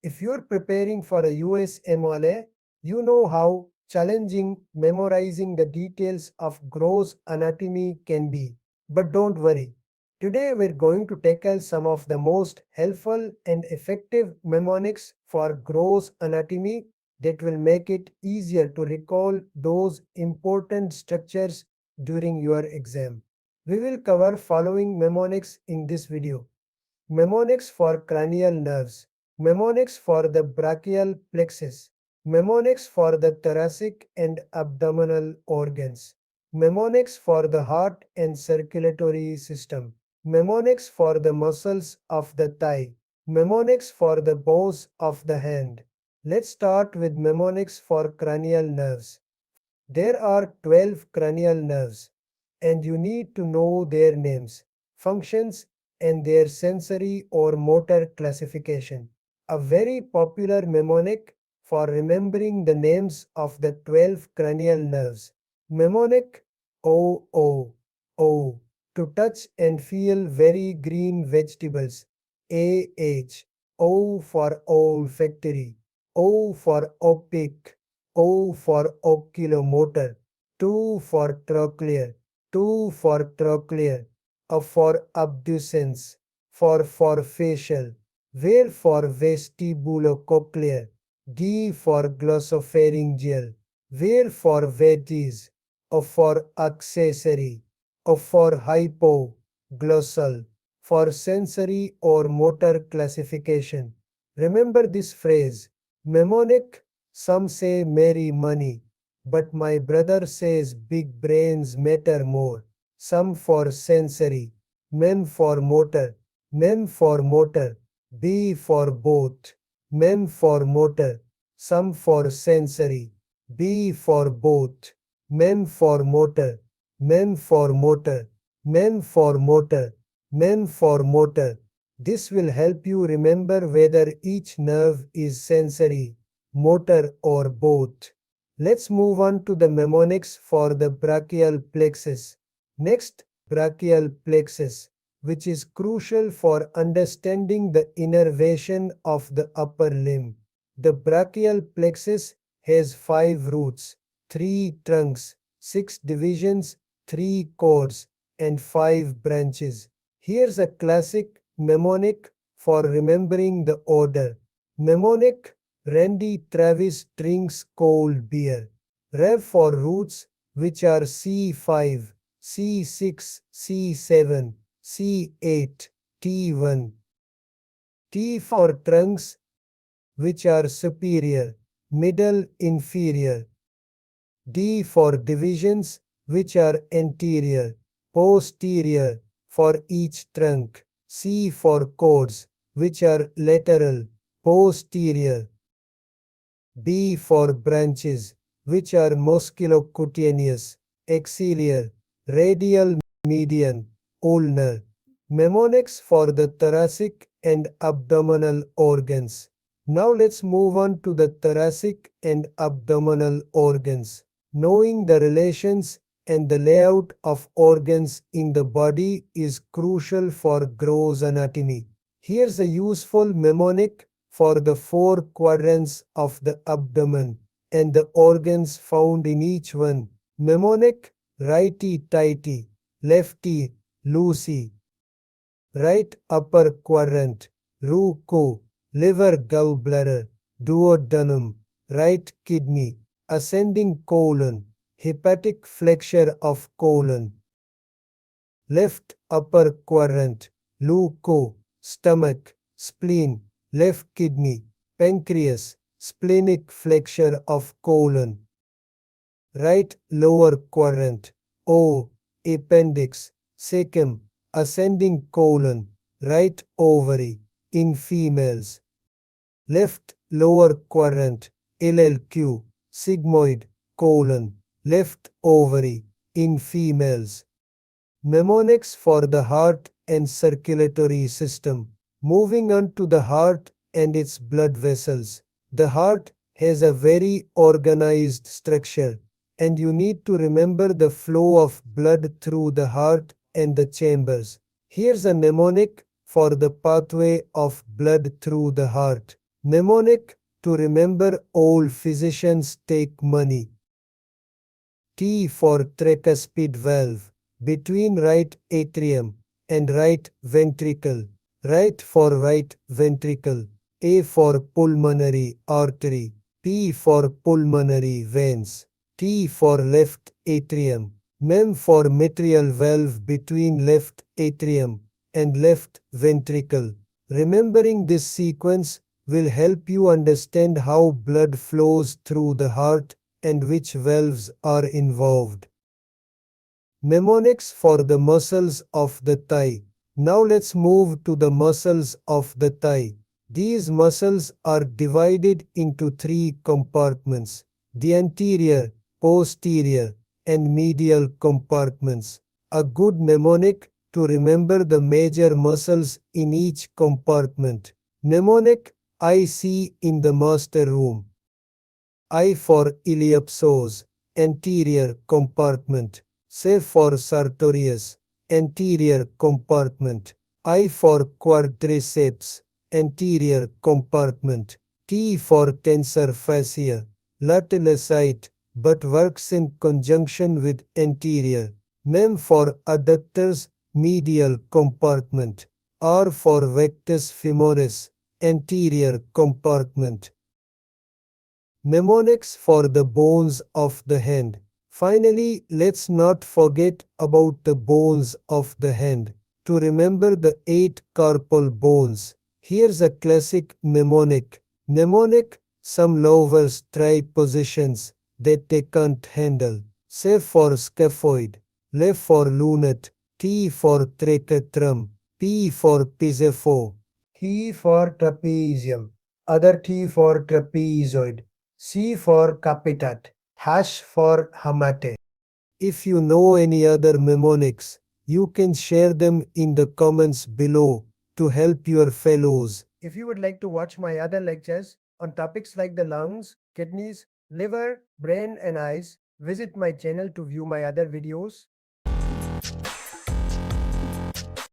If you're preparing for a USMLE, you know how challenging memorizing the details of gross anatomy can be. But don't worry. Today we're going to tackle some of the most helpful and effective mnemonics for gross anatomy that will make it easier to recall those important structures during your exam. We will cover following mnemonics in this video. Mnemonics for cranial nerves, mnemonics for the brachial plexus, mnemonics for the thoracic and abdominal organs, mnemonics for the heart and circulatory system, mnemonics for the muscles of the thigh, mnemonics for the bones of the hand. Let's start with mnemonics for cranial nerves. There are 12 cranial nerves, and you need to know their names, functions, and their sensory or motor classification. A very popular mnemonic for remembering the names of the 12 cranial nerves. Mnemonic O. To touch and feel very green vegetables. AH. O for olfactory. O for opaque. O for oculomotor, 2 for trochlear, 2 for trochlear, A for abducens, for facial, where for vestibulocochlear, G for glossopharyngeal, where for veggies, O for accessory, O for hypoglossal, for sensory or motor classification. Remember this phrase, mnemonic. Some say marry money, but my brother says big brains matter more. Some for sensory, men for motor, men for motor, B for both, men for motor, some for sensory, B for both, men for motor, men for motor, men for motor, men for motor. This will help you remember whether each nerve is sensory, motor or both. Let's move on to the mnemonics for the brachial plexus. Next, brachial plexus, which is crucial for understanding the innervation of the upper limb. The brachial plexus has 5 roots, 3 trunks, 6 divisions, 3 cords, and 5 branches. Here's a classic mnemonic for remembering the order. Mnemonic: Randy Travis drinks cold beer. Rev for roots, which are C5, C6, C7, C8, T1. T for trunks, which are superior, middle, inferior. D for divisions, which are anterior, posterior, for each trunk. C for cords, which are lateral, posterior. B for branches, which are musculocutaneous, axillary, radial, median, ulnar. Mnemonics for the thoracic and abdominal organs. Now let's move on to the thoracic and abdominal organs. Knowing the relations and the layout of organs in the body is crucial for gross anatomy. Here's a useful mnemonic for the 4 quadrants of the abdomen and the organs found in each one. Mnemonic: righty-tighty, lefty-loosey. Right upper quadrant, Ruku, liver gallbladder, duodenum, right kidney, ascending colon, hepatic flexure of colon. Left upper quadrant, Luco, stomach, spleen, left kidney, pancreas, splenic flexure of colon. Right lower quadrant, O, appendix, cecum, ascending colon, right ovary, in females. Left lower quadrant, LLQ, sigmoid, colon, left ovary, in females. Mnemonics for the heart and circulatory system. Moving on to the heart and its blood vessels. The heart has a very organized structure, and you need to remember the flow of blood through the heart and the chambers. Here's a mnemonic for the pathway of blood through the heart. Mnemonic, to remember old physicians take money. T for tricuspid valve, between right atrium and right ventricle. Right for right ventricle. A for pulmonary artery. P for pulmonary veins. T for left atrium. Mem for mitral valve between left atrium and left ventricle. Remembering this sequence will help you understand how blood flows through the heart and which valves are involved. Mnemonics for the muscles of the thigh. Now let's move to the muscles of the thigh. These muscles are divided into three compartments: the anterior, posterior, and medial compartments. A good mnemonic to remember the major muscles in each compartment. Mnemonic I see in the master room. I for iliopsoas, anterior compartment. C for sartorius, anterior compartment. I for quadriceps, anterior compartment. T for tensor fascia, lateral site, but works in conjunction with anterior. Mem for adductors, medial compartment. R for vectus femoris, anterior compartment. Mnemonics for the bones of the hand. Finally, let's not forget about the bones of the hand. To remember the 8 carpal bones, here's a classic mnemonic. Mnemonic, some lovers try positions that they can't handle. S for scaphoid, L for lunate, T for triquetrum, P for pizepho, T for trapezium, other T for trapezoid, C for capitat, hash for hamate. If you know any other mnemonics, you can share them in the comments below to help your fellows. If you would like to watch my other lectures on topics like the lungs, kidneys, liver, brain, and eyes, visit my channel to view my other videos.